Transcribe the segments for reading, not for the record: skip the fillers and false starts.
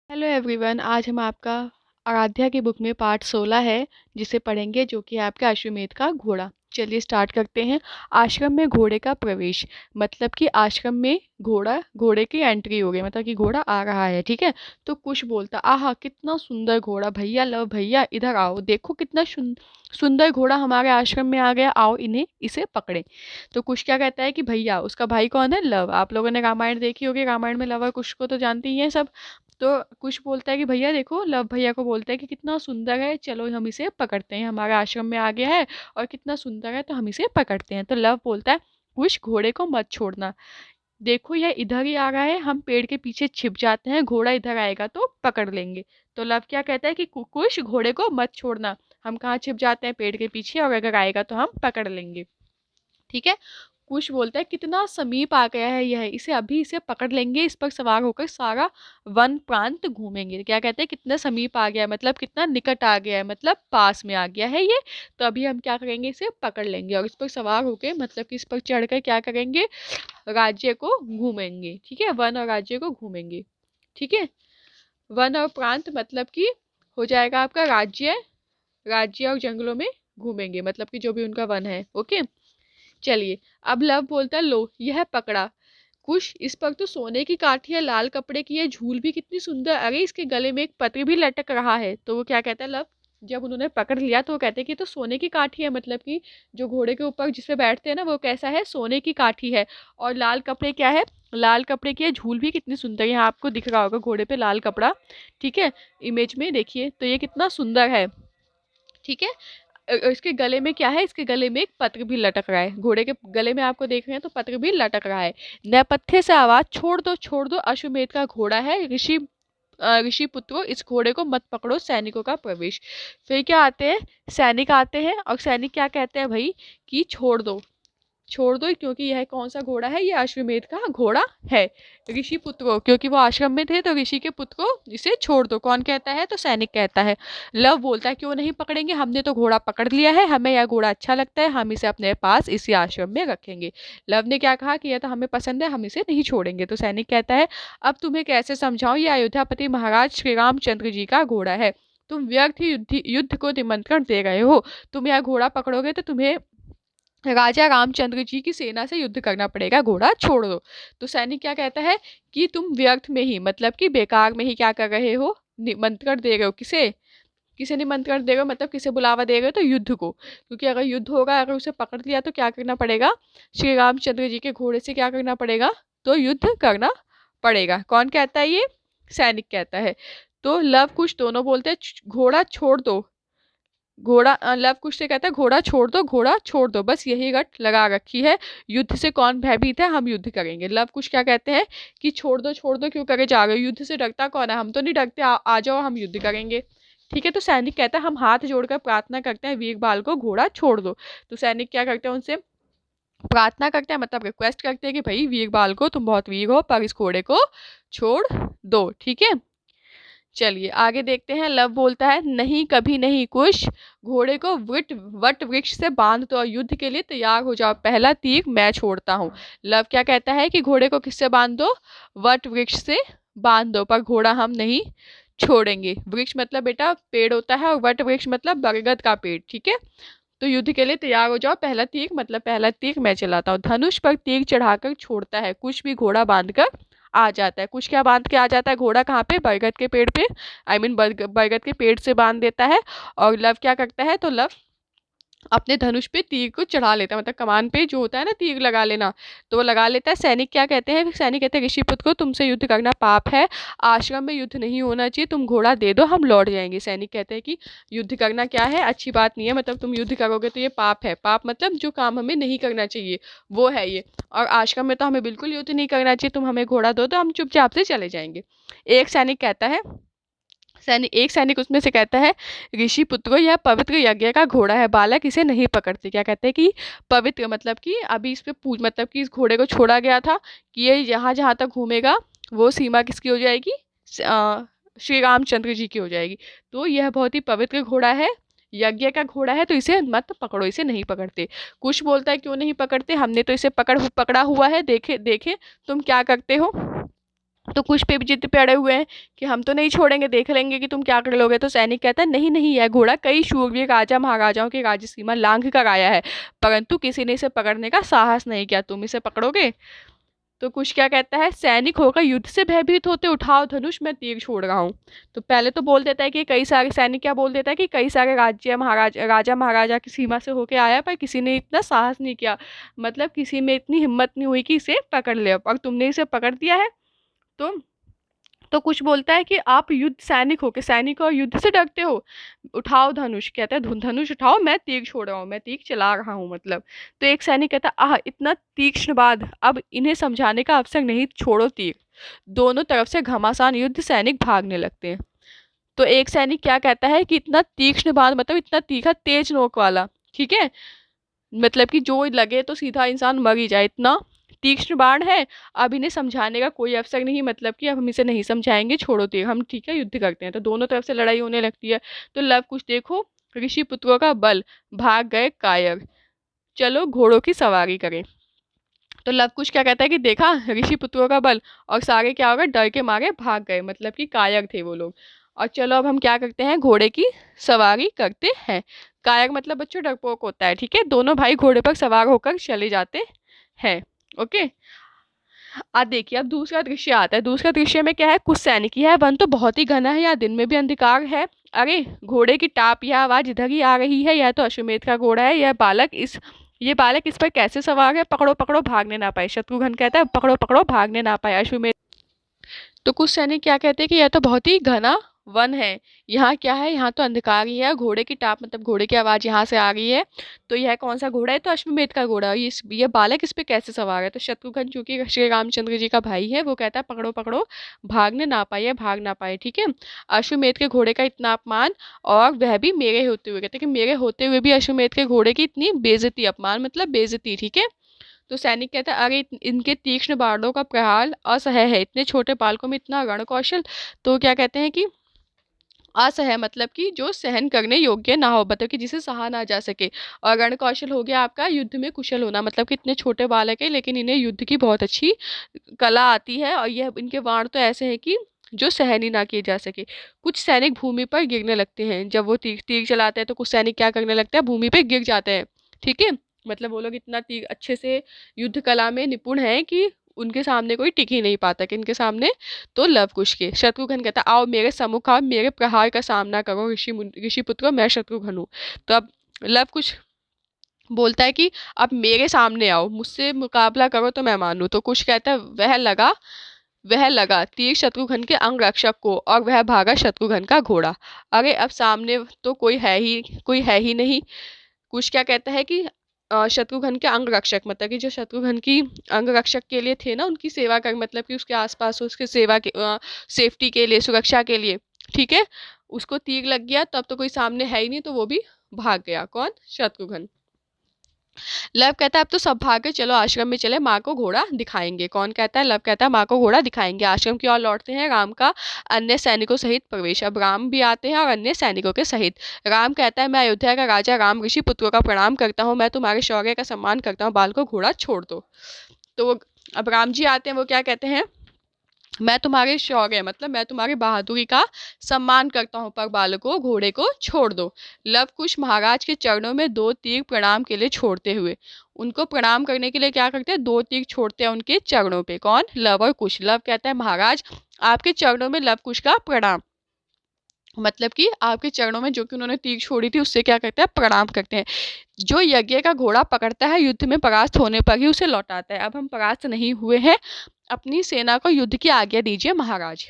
Hello everyone. आज हम आपका आराध्या की बुक में पार्ट 16 है जिसे पढ़ेंगे, जो कि है आपका अश्वमेध का घोड़ा। चलिए स्टार्ट करते हैं। आश्रम में घोड़े का प्रवेश, मतलब कि आश्रम में घोड़े की एंट्री हो गई, मतलब कि घोड़ा आ रहा है। ठीक है। तो कुश बोलता, आहा कितना सुंदर घोड़ा, भैया लो भैया इधर आओ, देखो कितना सुंदर घोड़ा हमारे आश्रम में आ गया, आओ इन्हें इसे पकड़े। तो कुश क्या कहता है कि भैया, उसका भाई कौन है? लव। आप लोगों ने रामायण देखी होगी, रामायण में लव और कुश को तो जानती ही है सब। तो कुश बोलता है कि भैया देखो, लव भैया को बोलता है कि कितना सुंदर है, चलो हम इसे पकड़ते हैं, हमारे आश्रम में आ गया है और कितना सुंदर है, तो हम इसे पकड़ते हैं। तो लव बोलता है, कुश घोड़े को मत छोड़ना, देखो यह इधर ही आ रहा है, हम पेड़ के पीछे छिप जाते हैं, घोड़ा इधर आएगा तो पकड़ लेंगे। तो लव क्या कहता है कि कुश घोड़े को मत छोड़ना, हम कहाँ छिप जाते हैं? पेड़ के पीछे, और अगर आएगा तो हम पकड़ लेंगे। ठीक है। कुश बोलता है कितना समीप आ गया है यह, इसे पकड़ लेंगे, इस पर सवार होकर सारा वन प्रांत घूमेंगे। क्या कहते हैं? कितना समीप आ गया है, मतलब कितना निकट आ गया है, मतलब पास में आ गया है ये। तो अभी हम क्या करेंगे? इसे पकड़ लेंगे और इस पर सवार होकर, मतलब कि इस पर चढ़कर क्या करेंगे? राज्य को घूमेंगे। ठीक है, वन और राज्य को घूमेंगे। ठीक है। वन और प्रांत मतलब कि हो जाएगा आपका राज्य, राज्य और जंगलों में घूमेंगे, मतलब कि जो भी उनका वन है। ओके। चलिए, अब लव बोलता है, लो यह पकड़ा। कुश, इस पर तो सोने की काठी है, लाल कपड़े की है, झूल भी कितनी सुंदर, अरे इसके गले में एक पत्र भी लटक रहा है। तो वो क्या कहता है लव, जब उन्होंने पकड़ लिया तो वो कहते हैं कि तो सोने की काठी है, मतलब कि जो घोड़े के ऊपर जिस पे बैठते हैं ना, वो कैसा है? सोने की काठी है। और लाल कपड़े क्या है? लाल कपड़े की है, झूल भी कितनी सुंदर, यहाँ आपको दिख रहा होगा घोड़े पे लाल कपड़ा। ठीक है। इमेज में देखिए तो ये कितना सुंदर है। ठीक है। इसके गले में क्या है? इसके गले में एक पत्र भी लटक रहा है, घोड़े के गले में आपको देख रहे हैं तो पत्र भी लटक रहा है। नैपथ्य से आवाज, छोड़ दो छोड़ दो, अश्वमेध का घोड़ा है, ऋषि पुत्रों इस घोड़े को मत पकड़ो, सैनिकों का प्रवेश। फिर क्या आते हैं? सैनिक आते हैं और सैनिक क्या कहते हैं भाई? कि छोड़ दो, छोड़ दो, क्योंकि यह कौन सा घोड़ा है? ये अश्वमेध का घोड़ा है। ऋषि पुत्रों, क्योंकि वो आश्रम में थे तो ऋषि के पुत्र को इसे छोड़ दो। कौन कहता है? तो सैनिक कहता है। लव बोलता है, क्यों नहीं पकड़ेंगे, हमने तो घोड़ा पकड़ लिया है, हमें यह घोड़ा अच्छा लगता है, हम इसे अपने पास इसी आश्रम में रखेंगे। लव ने क्या कहा कि यह तो हमें पसंद है, हम इसे नहीं छोड़ेंगे। तो सैनिक कहता है, अब तुम्हें कैसे समझाऊं, ये अयोध्यापति महाराज श्री रामचंद्र जी का घोड़ा है, तुम व्यर्थ ही युद्ध को निमंत्रण दे रहे हो। तुम यह घोड़ा पकड़ोगे तो तुम्हें राजा रामचंद्र जी की सेना से युद्ध करना पड़ेगा, घोड़ा छोड़ दो। तो सैनिक क्या कहता है कि तुम व्यर्थ में ही, मतलब कि बेकार में ही क्या कर रहे हो? निमंत्रण दे रहे हो। किसे? किसे निमंत्रण दे रहे हो? मतलब किसे बुलावा दे रहे हो? तो युद्ध को, क्योंकि अगर युद्ध होगा, अगर उसे पकड़ लिया तो क्या करना पड़ेगा? श्री रामचंद्र जी के घोड़े से क्या करना पड़ेगा? तो युद्ध करना पड़ेगा। कौन कहता है ये? सैनिक कहता है। तो लव कुश दोनों बोलते हैं, घोड़ा छोड़ दो, घोड़ा लव कुश से कहता है घोड़ा छोड़ दो, घोड़ा छोड़ दो, बस यही रट लगा रखी है, युद्ध से कौन भयभीत है, हम युद्ध करेंगे। लव कुश क्या कहते हैं कि छोड़ दो क्यों करे जा रहे हो, युद्ध से डरता कौन है, हम तो नहीं डरते, आ जाओ हम युद्ध करेंगे। ठीक है। तो सैनिक कहता है, हम हाथ जोड़कर प्रार्थना करते हैं वीर बाल को, घोड़ा छोड़ दो। तो सैनिक क्या करते हैं? उनसे प्रार्थना करते हैं, मतलब रिक्वेस्ट करते हैं कि भाई वीर बाल को, तुम बहुत वीर हो, पर इस घोड़े को छोड़ दो। ठीक है। चलिए आगे देखते हैं। लव बोलता है, नहीं कभी नहीं कुश, घोड़े को वट वृक्ष से बांध दो और युद्ध के लिए तैयार हो जाओ, पहला तीर मैं छोड़ता हूँ। लव क्या कहता है कि घोड़े को किससे बांध दो? वट वृक्ष से बांध दो, पर घोड़ा हम नहीं छोड़ेंगे। वृक्ष मतलब बेटा पेड़ होता है, और वट वृक्ष मतलब बरगद का पेड़। ठीक है। तो युद्ध के लिए तैयार हो जाओ, पहला तीर मतलब पहला तीर मैं चलाता हूँ। धनुष पर तीर चढ़ाकर छोड़ता है, कुछ भी घोड़ा बांधकर आ जाता है। कुछ क्या बांध के आ जाता है? घोड़ा कहाँ पे? बरगद के पेड़ पे, आई मीन बरगद के पेड़ से बांध देता है। और लव क्या करता है? तो लव अपने धनुष पे तीर को चढ़ा लेता है, मतलब कमान पे जो होता है ना तीर लगा लेना, तो वो लगा लेता है। सैनिक क्या कहते हैं? सैनिक कहते हैं, ऋषिपुत्र को तुमसे युद्ध करना पाप है, आश्रम में युद्ध नहीं होना चाहिए, तुम घोड़ा दे दो, हम लौट जाएंगे। सैनिक कहते हैं कि युद्ध करना क्या है, अच्छी बात नहीं है, मतलब तुम युद्ध करोगे तो ये पाप है, पाप मतलब जो काम हमें नहीं करना चाहिए वो है ये, और आश्रम में तो हमें बिल्कुल युद्ध नहीं करना चाहिए, तुम हमें घोड़ा दो तो हम चुपचाप से चले जाएंगे। एक सैनिक कहता है, एक सैनिक उसमें से कहता है, ऋषि पुत्रों यह पवित्र यज्ञ का घोड़ा है, बालक इसे नहीं पकड़ते। क्या कहते हैं कि पवित्र, मतलब कि अभी इस पे पूछ, मतलब कि इस घोड़े को छोड़ा गया था कि ये जहाँ जहाँ तक घूमेगा वो सीमा किसकी हो जाएगी? श्री रामचंद्र जी की हो जाएगी। तो यह बहुत ही पवित्र घोड़ा है, यज्ञ का घोड़ा है, तो इसे मत पकड़ो, इसे नहीं पकड़ते। कुछ बोलता है, क्यों नहीं पकड़ते, हमने तो इसे पकड़ा हुआ है, देखे देखे तुम क्या करते हो। तो कुछ पे भी जिद पे अड़े हुए हैं कि हम तो नहीं छोड़ेंगे, देख लेंगे कि तुम क्या कर लोगे। तो सैनिक कहता है नहीं नहीं, यह घोड़ा कई शूरवीर राजा महाराजाओं की राज्य सीमा लांघ कर आया है, परंतु किसी ने इसे पकड़ने का साहस नहीं किया, तुम इसे पकड़ोगे। तो कुछ क्या कहता है, सैनिक होकर युद्ध से भयभीत होते उठाओ धनुष, मैं तीर छोड़ रहा हूँ। तो पहले तो बोल देता है कि कई सारे सैनिक, क्या बोल देता है कि कई सारे राज्य महाराजा राजा महाराजा की सीमा से होके आया, पर किसी ने इतना साहस नहीं किया, मतलब किसी में इतनी हिम्मत नहीं हुई कि इसे पकड़ ले, और तुमने इसे पकड़ दिया है। तो कुछ बोलता है कि आप युद्ध सैनिक हो के सैनिक और युद्ध से डरते हो, उठाओ धनुष। कहता है धनुष उठाओ, मैं तीर छोड़ रहा हूँ, मैं तीर चला रहा हूँ मतलब। तो एक सैनिक कहता है आह इतना तीक्ष्ण बात, अब इन्हें समझाने का अवसर नहीं, छोड़ो तीर। दोनों तरफ से घमासान युद्ध, सैनिक भागने लगते हैं। तो एक सैनिक क्या कहता है कि इतना तीक्ष्ण बात मतलब इतना तीखा तेज नोक वाला, ठीक है, मतलब कि जो लगे तो सीधा इंसान मर ही जाए, इतना तीक्ष्ण बाण है। अब इन्हें समझाने का कोई अवसर नहीं, मतलब कि अब हम इसे नहीं समझाएंगे, छोड़ो तीर, हम ठीक है युद्ध करते हैं। तो दोनों तरफ से लड़ाई होने लगती है। तो लव कुश देखो, ऋषि पुत्रों का बल, भाग गए कायर, चलो घोड़ों की सवारी करें। तो लव कुश क्या कहता है कि देखा ऋषि पुत्रों का बल, और सारे क्या हो गए, डर के मारे भाग गए, मतलब कि कायर थे वो लोग। और चलो अब हम क्या करते हैं, घोड़े की सवारी करते हैं। कायर मतलब बच्चों डरपोक होता है, ठीक है। दोनों भाई घोड़े पर सवार होकर चले जाते हैं। ओके, आज देखिए अब दूसरा दृश्य आता है। दूसरा दृश्य में क्या है, कुछ सैनिक है, वन तो बहुत ही घना है, या दिन में भी अंधकार है। अरे घोड़े की टाप यह आवाज इधर ही आ रही है, यह तो अश्वमेध का घोड़ा है, ये बालक इस पर कैसे सवार है, पकड़ो पकड़ो भागने ना पाए। शत्रुघ्न कहता है पकड़ो पकड़ो भागने ना पाए अश्वमेध। तो कुछ सैनिक क्या कहते हैं कि यह तो बहुत ही घना वन है, यहाँ क्या है, यहाँ तो अंधकार ही है, घोड़े की टाप मतलब घोड़े की आवाज़ यहाँ से आ रही है, तो यह कौन सा घोड़ा है, तो अश्वमेध का घोड़ा, ये बालक इस पे कैसे सवार है। तो शत्रुघ्न चूंकि श्री रामचंद्र जी का भाई है, वो कहता है पकड़ो पकड़ो भागने ना पाए, भाग ना पाए, ठीक है। अश्वमेध के घोड़े का इतना अपमान, और वह भी मेरे होते हुए, कहते कि मेरे होते हुए भी अश्वमेध के घोड़े की इतनी बेइज्जती, अपमान मतलब बेइज्जती, ठीक है। तो सैनिक कहता है अरे इनके तीक्ष्ण बाणों का प्रहार असह्य है, इतने छोटे बालकों में इतना रण कौशल। तो क्या कहते हैं कि असह्य मतलब कि जो सहन करने योग्य ना हो, मतलब कि जिसे सहा ना जा सके। और रण कौशल हो गया आपका युद्ध में कुशल होना, मतलब कि इतने छोटे बालक है लेकिन इन्हें युद्ध की बहुत अच्छी कला आती है, और यह इनके बाण तो ऐसे हैं कि जो सहन ही ना किए जा सके। कुछ सैनिक भूमि पर गिरने लगते हैं, जब वो तीर तीर चलाते हैं तो कुछ सैनिक क्या करने लगते हैं, भूमि पे गिर जाते हैं, ठीक है। मतलब वो लोग इतना तीर अच्छे से युद्ध कला में निपुण हैं कि उनके सामने कोई टिक ही नहीं पाता, कि इनके सामने तो लव कुश के। शत्रुघ्न कहता आओ मेरे सम्मुख आओ, मेरे प्रहार का सामना करो ऋषि पुत्रों, मैं शत्रुघ्न हूँ। तो अब लव कुश बोलता है कि अब मेरे सामने आओ, मुझसे मुकाबला करो तो मैं मानूं। तो कुश कहता है वह लगा तीर शत्रुघ्न के अंग रक्षक को, और वह भागा शत्रुघ्न का घोड़ा। अरे अब सामने तो कोई है ही नहीं। कुछ क्या कहता है कि शत्रुघ्न के अंग रक्षक, मतलब कि जो शत्रुघ्न की अंग रक्षक के लिए थे ना, उनकी सेवा कर, मतलब कि उसके आसपास उसके सेवा के सेफ्टी के लिए, सुरक्षा के लिए, ठीक है। उसको तीर लग गया, तब तो कोई सामने है ही नहीं, तो वो भी भाग गया, कौन, शत्रुघ्न। लव कहता है अब तो सब भागे, चलो आश्रम में चले, माँ को घोड़ा दिखाएंगे। कौन कहता है, लव कहता है माँ को घोड़ा दिखाएंगे। आश्रम की ओर लौटते हैं राम का अन्य सैनिकों सहित प्रवेश। अब राम भी आते हैं और अन्य सैनिकों के सहित। राम कहता है मैं अयोध्या का राजा राम ऋषि पुत्रों का प्रणाम करता हूँ, मैं तुम्हारे शौर्य का सम्मान करता हूँ, बाल को घोड़ा छोड़ दो। तो अब राम जी आते हैं, वो क्या कहते हैं, मैं तुम्हारे शौर्य मतलब मैं तुम्हारी बहादुरी का सम्मान करता हूँ, पर बालकों घोड़े को छोड़ दो। लव कुश महाराज के चरणों में दो तीर प्रणाम के लिए छोड़ते हुए, उनको प्रणाम करने के लिए क्या करते हैं, दो तीर छोड़ते हैं उनके चरणों पे। कौन, लव और कुश। लव कहता है महाराज आपके चरणों में लव कुश का प्रणाम, मतलब कि आपके चरणों में जो कि उन्होंने तीर छोड़ी थी उससे क्या करते हैं, प्रणाम करते हैं। जो यज्ञ का घोड़ा पकड़ता है युद्ध में परास्त होने पर ही उसे लौटाता है। अब हम परास्त नहीं हुए हैं, अपनी सेना को युद्ध की आज्ञा दीजिए महाराज।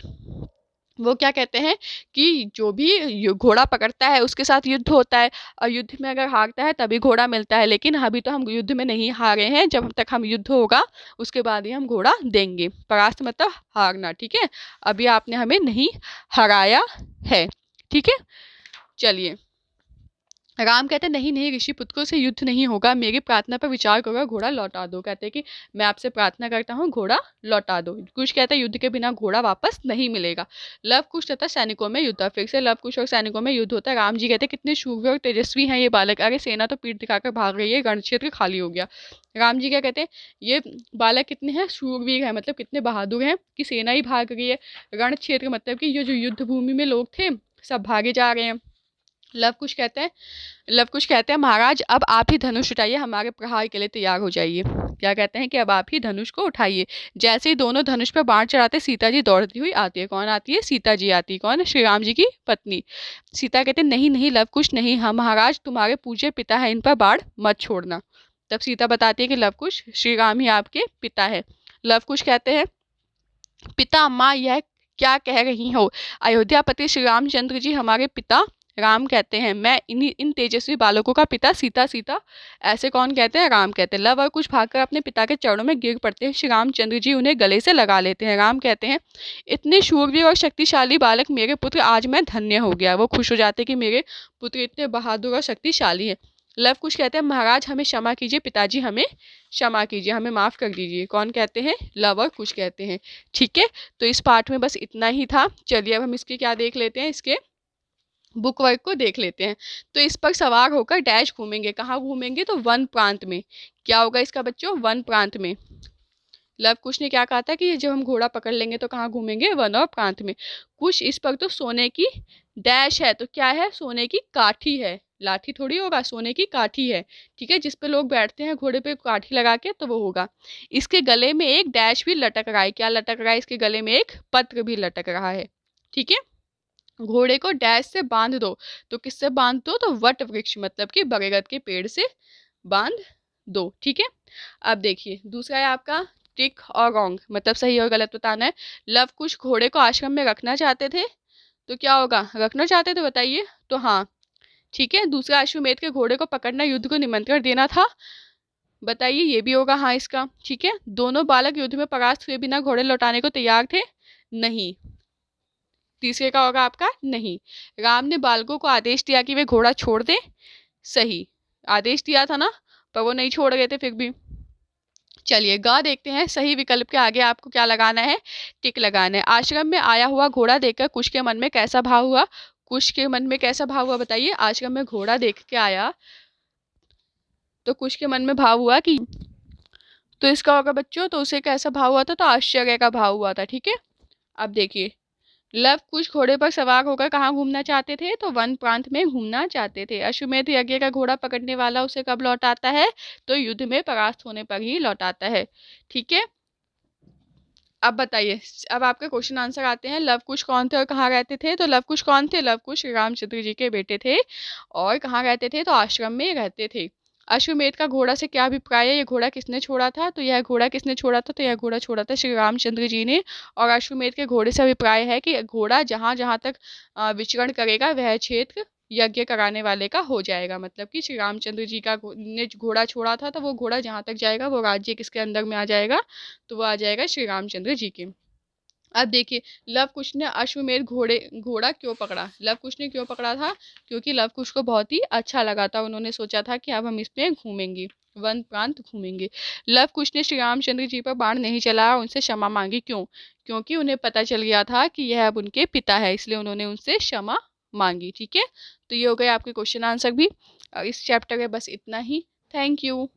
वो क्या कहते हैं कि जो भी घोड़ा पकड़ता है उसके साथ युद्ध होता है, और युद्ध में अगर हारता है तभी घोड़ा मिलता है, लेकिन अभी तो हम युद्ध में नहीं हारे हैं, जब तक हम युद्ध होगा उसके बाद ही हम घोड़ा देंगे। परास्त मतलब हारना, ठीक है। अभी आपने हमें नहीं हराया है, ठीक है। चलिए राम कहते नहीं नहीं ऋषि पुत्रों से युद्ध नहीं होगा, मेरी प्रार्थना पर विचार करो, घोड़ा लौटा दो। कहते हैं कि मैं आपसे प्रार्थना करता हूँ, घोड़ा लौटा दो। कुश कहता है युद्ध के बिना घोड़ा वापस नहीं मिलेगा। लव कुश तथा सैनिकों में युद्ध। फिर से लव कुश और सैनिकों में युद्ध होता है। राम जी कहते कितने शूर और तेजस्वी हैं ये बालक, अरे सेना तो पीठ दिखाकर भाग रही है, रण क्षेत्र खाली हो गया। राम जी क्या कहते हैं, ये बालक कितने हैं, शूरवीर है, मतलब कितने बहादुर हैं कि सेना ही भाग रही है। रण क्षेत्र मतलब कि ये जो युद्ध भूमि में लोग थे सब भागे जा रहे हैं। लव कुश कहते हैं महाराज अब आप ही धनुष उठाइए, हमारे प्रहार के लिए तैयार हो जाइए। क्या कहते हैं कि अब आप ही धनुष को उठाइए। जैसे ही दोनों धनुष पर बाण चढ़ाते सीता जी दौड़ती हुई आती है। कौन आती है, सीता जी आती है। कौन, श्री राम जी की पत्नी। सीता कहते हैं नहीं नहीं लव कुश नहीं, हम महाराज तुम्हारे पूज्य पिता है, इन पर बाण मत छोड़ना। तब सीता बताती है कि लव कुश श्री राम ही आपके पिता है। लव कुश कहते हैं पिता अम्मा यह क्या कह रही हो, अयोध्यापति श्री रामचंद्र जी हमारे पिता। राम कहते हैं मैं इन तेजस्वी बालकों का पिता। सीता सीता ऐसे कौन कहते हैं, राम कहते हैं। लव और कुश भागकर अपने पिता के चरणों में गिर पड़ते हैं। श्री रामचंद्र जी उन्हें गले से लगा लेते हैं। राम कहते हैं इतने शूरवीर और शक्तिशाली बालक मेरे पुत्र, आज मैं धन्य हो गया। वो खुश हो जाते हैं कि मेरे पुत्र इतने बहादुर और शक्तिशाली हैं। लव कुश कहते हैं महाराज हमें क्षमा कीजिए, पिताजी हमें क्षमा कीजिए, हमें माफ़ कर दीजिए। कौन कहते हैं, लव और कुश कहते हैं। ठीक है, तो इस पार्ट में बस इतना ही था। चलिए अब हम इसके क्या देख लेते हैं, इसके बुक वर्क को देख लेते हैं। तो इस पर सवार होकर डैश घूमेंगे। कहाँ घूमेंगे, तो वन प्रांत में। क्या होगा इसका बच्चों, वन प्रांत में। लव कुश ने क्या कहा था कि जब हम घोड़ा पकड़ लेंगे तो कहाँ घूमेंगे, वन और प्रांत में। कुश इस पर तो सोने की डैश है, तो क्या है, सोने की काठी है, लाठी थोड़ी होगा, सोने की काठी है। ठीक है, जिस पे लोग बैठते हैं घोड़े पे काठी लगा के, तो वो होगा। इसके गले में एक डैश भी लटक रहा है। क्या लटक रहा है, इसके गले में एक पत्र भी लटक रहा है। ठीक है, घोड़े को डैश से बांध दो। तो किससे बांध दो, तो वट वृक्ष मतलब कि बरगद के पेड़ से बांध दो। ठीक है, अब देखिए दूसरा है आपका टिक और रॉन्ग, मतलब सही और गलत बताना है। लव कुश घोड़े को आश्रम में रखना चाहते थे, तो क्या होगा, रखना चाहते थे, बताइए। तो हाँ, ठीक है। दूसरा अश्वमेध के घोड़े को पकड़ना, युद्ध को निमंत्रण देना था, बताइए, ये भी होगा हाँ इसका। ठीक है, दोनों बालक युद्ध में परास्त हुए बिना घोड़े लौटाने को तैयार थे, नहीं। तीसरे का होगा आपका नहीं। राम ने बालकों को आदेश दिया कि वे घोड़ा छोड़ दें, सही। आदेश दिया था ना, पर वो नहीं छोड़ रहे थे फिर भी। चलिए गा देखते हैं, सही विकल्प के आगे आपको क्या लगाना है, टिक लगाना है। आश्रम में आया हुआ घोड़ा देखकर कुश के मन में कैसा भाव हुआ, कुश के मन में कैसा भाव हुआ, बताइए। आश्रम में घोड़ा देख के आया तो कुश के मन में भाव हुआ कि, तो इसका होगा बच्चों, तो उसे कैसा भाव हुआ था, तो आश्चर्य का भाव हुआ था। ठीक है, अब देखिए लव कुश घोड़े पर सवार होकर कहाँ घूमना चाहते थे, तो वन प्रांत में घूमना चाहते थे। अश्वमेध यज्ञ का घोड़ा पकड़ने वाला उसे कब लौटाता है, तो युद्ध में परास्त होने पर ही लौटाता है। ठीक है, अब बताइए, अब आपके क्वेश्चन आंसर आते हैं। लव कुश कौन थे और कहाँ रहते थे, तो लव कुश कौन थे, लव कुश श्री रामचंद्र जी के बेटे थे, और कहाँ रहते थे, तो आश्रम में रहते थे। अश्वमेध का घोड़ा से क्या अभिप्राय है, ये घोड़ा किसने छोड़ा था, तो यह घोड़ा किसने छोड़ा था, तो यह घोड़ा छोड़ा था श्री रामचंद्र जी ने। और अश्वमेध के घोड़े से अभिप्राय है कि घोड़ा जहाँ जहाँ तक विचरण करेगा वह क्षेत्र यज्ञ कराने वाले का हो जाएगा। मतलब कि श्री रामचंद्र जी का ने घोड़ा छोड़ा था, तो वो घोड़ा जहाँ तक जाएगा वो राज्य किसके अंदर में आ जाएगा, तो वो आ जाएगा श्री रामचंद्र जी के। अब देखिए लव कुश ने अश्वमेध घोड़ा क्यों पकड़ा, लव कुश ने क्यों पकड़ा था, क्योंकि लव कुश को बहुत ही अच्छा लगा था। उन्होंने सोचा था कि अब हम इसमें घूमेंगे, वन प्रांत घूमेंगे। लव कुश ने श्री रामचंद्र जी पर बाण नहीं चलाया, उनसे क्षमा मांगी। क्यों, क्योंकि उन्हें पता चल गया था कि यह अब उनके पिता है, इसलिए उन्होंने उनसे क्षमा मांगी। ठीक है, तो ये हो गए आपके क्वेश्चन आंसर भी। इस चैप्टर में बस इतना ही। Thank you.